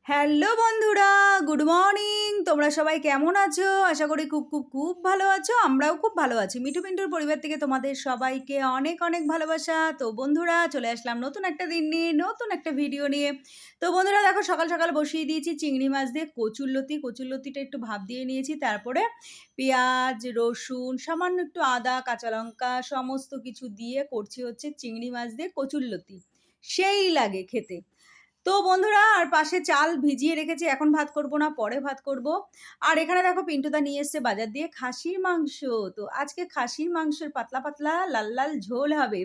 Hello বন্ধুরা, good morning. তোমরা সবাই কেমন আছো? আশা করি খুব খুব খুব ভালো আছো। আমরাও খুব ভালো আছি। মিঠু পিন্টুর পরিবার থেকে তোমাদের সবাইকে অনেক অনেক ভালোবাসা। তো বন্ধুরা, চলে আসলাম নতুন একটা দিন নিয়ে, নতুন একটা ভিডিও নিয়ে। তো বন্ধুরা দেখো, সকাল সকাল বসিয়ে দিয়েছি চিংড়ি মাছ দিয়ে কচুরলতি। কচুরলতিটা একটু ভাপ দিয়ে নিয়েছি, তারপরে পেঁয়াজ, রসুন, সামান্য একটু আদা, কাঁচা লঙ্কা সমস্ত কিছু দিয়ে করছি হচ্ছে চিংড়ি মাছ দিয়ে কচুরলতি। সেই লাগে খেতে। তো বন্ধুরা, আর পাশে চাল ভিজিয়ে রেখেছি, এখন ভাত করব না, পরে ভাত করব। আর এখানে দেখো পিন্টুদা নিয়ে এসছে বাজার দিয়ে খাসির মাংস। তো আজকে খাসির মাংসের পাতলা পাতলা লাল লাল ঝোল হবে।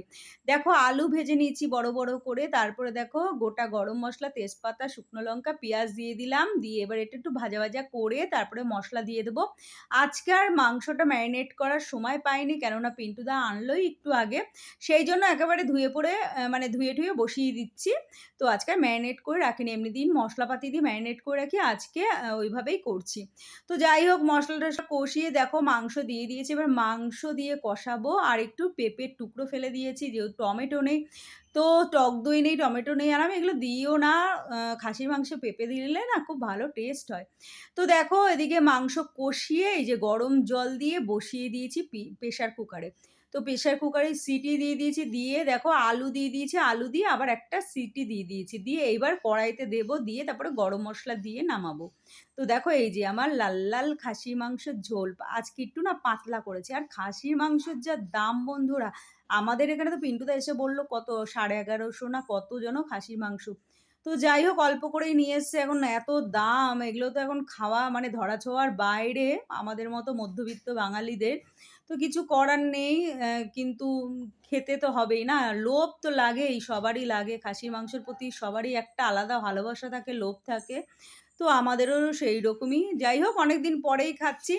দেখো আলু ভেজে নিয়েছি বড় বড় করে, তারপরে দেখো গোটা গরম মশলা, তেজপাতা, শুকনো লঙ্কা, পেঁয়াজ দিয়ে দিলাম, দিয়ে এবার এটা একটু ভাজা ভাজা করে তারপরে মশলা দিয়ে দেবো। আজকে আর মাংসটা ম্যারিনেট করার সময় পাইনি, কেননা পিন্টুদা আনলোই একটু আগে, সেই জন্য একেবারে ধুয়ে পড়ে মানে ধুয়ে ঠুয়ে বসিয়ে দিচ্ছি। তো আজকে ম্যারিনেট করে রাখিনি, এমনি দিন মশলাপাতি দিয়ে ম্যারিনেট করে রাখি, আজকে ওইভাবেই করছি। তো যাই হোক, মশলাটা সব কষিয়ে দেখো মাংস দিয়ে দিয়েছি, এবার মাংস দিয়ে কষাবো। আর একটু পেঁপের টুকরো ফেলে দিয়েছি, যেহেতু টমেটো নেই, তো টক দই নেই, টমেটো নেই, আর আমি এগুলো দিইও না। খাসির মাংসে পেঁপে দিলে না খুব ভালো টেস্ট হয়। তো দেখো এদিকে মাংস কষিয়ে এই যে গরম জল দিয়ে বসিয়ে দিয়েছি প্রেশার কুকারে। তো প্রেশার কুকারে সিটি দিয়ে দিয়েছি, দিয়ে দেখো আলু দিয়ে দিয়েছি, আলু দিয়ে আবার একটা সিটি দিয়ে দিয়েছি, দিয়ে এইবার কড়াইতে দেবো, দিয়ে তারপরে গরম মশলা দিয়ে নামাবো। তো দেখো এই যে আমার লাল লাল খাসির মাংসের ঝোল আজকে একটু না পাতলা করেছে। আর খাসির মাংসের যা দাম বন্ধুরা, আমাদের এখানে তো পিন্টুদা এসে বললো কত 1150 না কত যেন খাসির মাংস। তো যাই হোক, অল্প করেই নিয়ে এসছে, এখন এত দাম, এগুলো তো এখন খাওয়া মানে ধরা ছোঁয়ার বাইরে আমাদের মতো মধ্যবিত্ত বাঙালিদের। তো কিছু করার নেই, কিন্তু খেতে তো হবেই না, লোভ তো লাগেই, সবারই লাগে, খাসির মাংসের প্রতি সবারই একটা আলাদা ভালোবাসা থাকে, লোভ থাকে। তো আমাদেরও সেই রকমই। যাই হোক, অনেকদিন পরেই খাচ্ছি।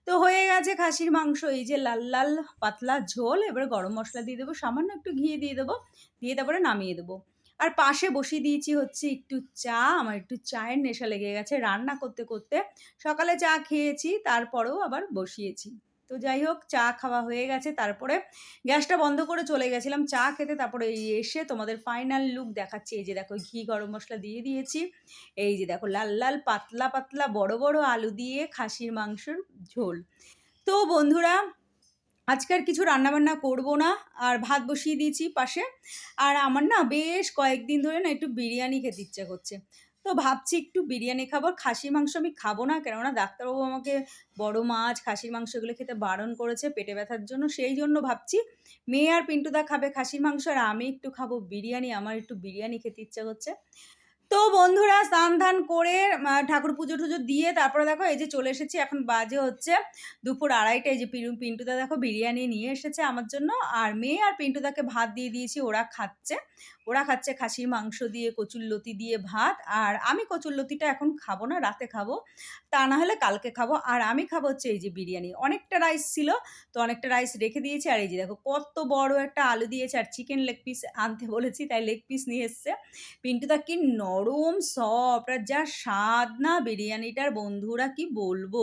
তো হয়ে গেছে খাসির মাংস, এই যে লাল লাল পাতলা ঝোল, এবারে গরম মশলা দিয়ে দেবো, সামান্য একটু ঘি দিয়ে দেবো, দিয়ে তারপরে নামিয়ে দেবো। আর পাশে বসিয়ে দিয়েছি হচ্ছে একটু চা, আমার একটু চায়ের নেশা লেগে গেছে রান্না করতে করতে। সকালে চা খেয়েছি, তারপরেও আবার বসিয়েছি। তো যাই হোক, চা খাওয়া হয়ে গেছে, তারপরে গ্যাসটা বন্ধ করে চলে গেছিলাম চা খেতে, তারপরে এই এসে তোমাদের ফাইনাল লুক দেখাচ্ছি। এই যে দেখো ঘি গরম মশলা দিয়ে দিয়েছি, এই যে দেখো লাল লাল পাতলা পাতলা বড় বড় আলু দিয়ে খাসির মাংসের ঝোল। তো বন্ধুরা, আজকে আর কিছু রান্নাবান্না করব না, আর ভাত বসিয়ে দিয়েছি পাশে। আর আমার না বেশ কয়েকদিন ধরে না একটু বিরিয়ানি খেতে ইচ্ছা করছে। তো ভাবছি একটু বিরিয়ানি খাবো। খাসির মাংস আমি খাবো না, কেননা ডাক্তারবাবু আমাকে বড় মাছ, খাসির মাংস এগুলো খেতে বারণ করেছে পেটে ব্যথার জন্য। সেই জন্য ভাবছি মেয়ে আর পিন্টুদা খাবে খাসির মাংস, আর আমি একটু খাবো বিরিয়ানি, আমার একটু বিরিয়ানি খেতে ইচ্ছা করছে। তো বন্ধুরা, স্নান-ধান করে ঠাকুর পুজো-টুজো দিয়ে তারপরে দেখো এই যে চলে এসেছি। এখন বাজে হচ্ছে দুপুর ২:৩০। এই যে পিন্টুদা দেখো বিরিয়ানি নিয়ে এসেছে আমার জন্য। আর মেয়ে আর পিন্টুদাকে ভাত দিয়ে দিয়েছি, ওরা খাচ্ছে। ওরা খাচ্ছে খাসির মাংস দিয়ে, কচুরলতি দিয়ে ভাত। আর আমি কচুরলতিটা এখন খাবো না, রাতে খাবো। তা না হলে কালকে খাবো। আর আমি খাবো হচ্ছে এই যে বিরিয়ানি। অনেকটা রাইস ছিল, তো অনেকটা রাইস রেখে দিয়েছি। আর এই যে দেখো কত বড় একটা আলু দিয়েছে, আর চিকেন লেগ পিস আনতে বলেছি, তাই লেগ পিস নিয়ে এসছে। পিন্টুদা কি নরম সফট, আর যা স্বাদ না বিরিয়ানিটার, বন্ধুরা কি বলবো।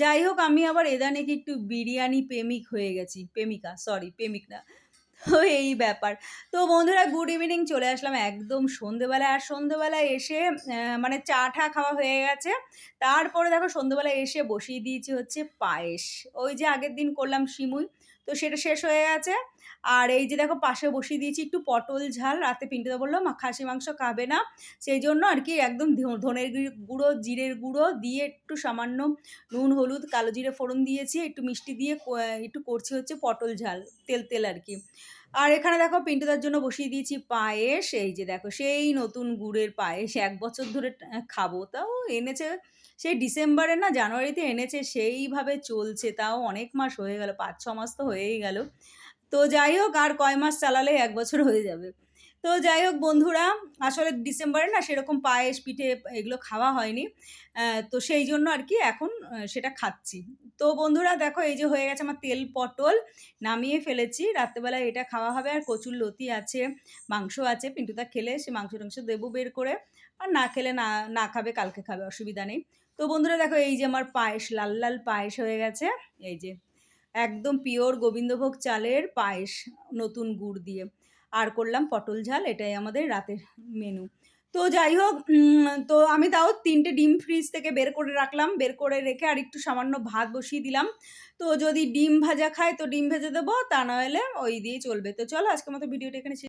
যাই হোক, আমি আবার এদানিক একটু বিরিয়ানি প্রেমিক হয়ে গেছি, প্রেমিকা, সরি প্রেমিক না। তো এই ব্যাপার। তো বন্ধুরা, গুড ইভিনিং, চলে আসলাম একদম সন্ধেবেলায়। আর সন্ধেবেলায় এসে মানে চা টা খাওয়া হয়ে গেছে, তারপরে দেখো সন্ধেবেলায় এসে বসিয়ে দিয়েছি হচ্ছে পায়েস। ওই যে আগের দিন করলাম সিমুই, তো সেটা শেষ হয়ে গেছে। আর এই যে দেখো পাশে বসিয়ে দিয়েছি একটু পটল ঝাল, রাতে পিন্টুদা বললো খাসি মাংস খাবে না, সেই জন্য আর কি একদম ধনের গুঁড়ো, জিরের গুঁড়ো দিয়ে একটু সামান্য নুন, হলুদ, কালো জিরে ফোড়ন দিয়েছি, একটু মিষ্টি দিয়ে একটু করছি হচ্ছে পটল ঝাল, তেল তেল আর কি। আর এখানে দেখো পিন্টুদার জন্য বসিয়ে দিয়েছি পায়েস। এই যে দেখো সেই নতুন গুড়ের পায়েস, ১ বছর ধরে খাবো, তাও এনেছে সেই ডিসেম্বরে না জানুয়ারিতে এনেছে, সেইভাবে চলছে, তাও অনেক মাস হয়ে গেল, ৫-৬ মাস তো হয়েই গেল। তো যাই হোক, আর কয় মাস চালালে ১ বছর হয়ে যাবে। তো যাই হোক বন্ধুরা, আসলে ডিসেম্বরে না সেরকম পায়েস, পিঠে এগুলো খাওয়া হয়নি। তো সেই জন্য আর কি এখন সেটা খাচ্ছি। তো বন্ধুরা দেখো, এই যে হয়ে গেছে আমার তেল পটল, নামিয়ে ফেলেছি। রাত্রেবেলায় এটা খাওয়া হবে, আর কচুরলতি আছে, মাংস আছে। পিন্টুদা খেলে সে মাংস-টাংস দেবো বের করে, আর না খেলে না খাবে, কালকে খাবে, অসুবিধা নেই। তো বন্ধুরা দেখো, এই যে আমার পায়েস, লাল লাল পায়েস হয়ে গেছে। এই যে একদম পিওর গোবিন্দভোগ চালের পায়েস, নতুন গুড় দিয়ে। আর করলাম পটল ঝাল, এটাই আমাদের রাতের মেনু। তো যাই হোক তো আমি তাও ৩ টে ডিম ফ্রিজ থেকে বের করে রাখলাম। বের করে রেখে আরেকটু সামান্য ভাত বসিয়ে দিলাম। তো যদি ডিম ভাজা খায় তো ডিম ভেজে দেবো, তা নইলে ওই দিয়েই চলবে। তো চলো আজকের মতো ভিডিওটা এখানে